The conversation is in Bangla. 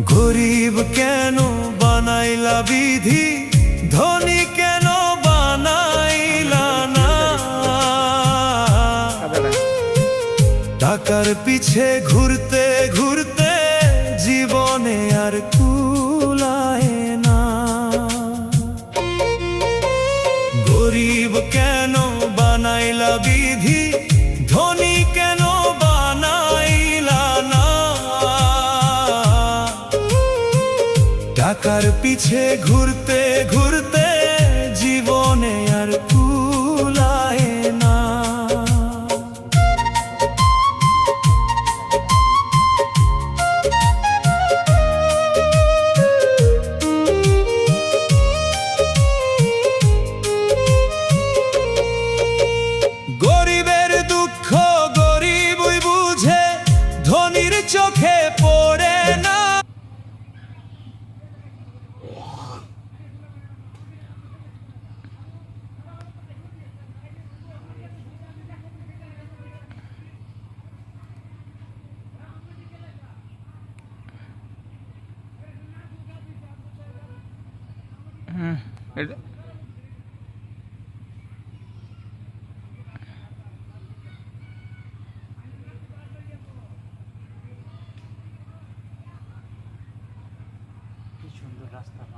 গরিব কেন বানাইলা বিধি, ধনী কেন বানাইলা না? টাকার পিছে ঘুরতে ঘুরতে জীবনে আর কুলায় না। গরিব কেন বানাইলা বিধি, ধনী কেন বানাইলা না? টাকার পিছে ঘুরতে ঘুরতে জীবনে আর কুলায় না। গরিবের দুঃখ গরিবই বুঝে, ধনীর চোখে পড়ে না। এটা কি সুন্দর রাস্তা।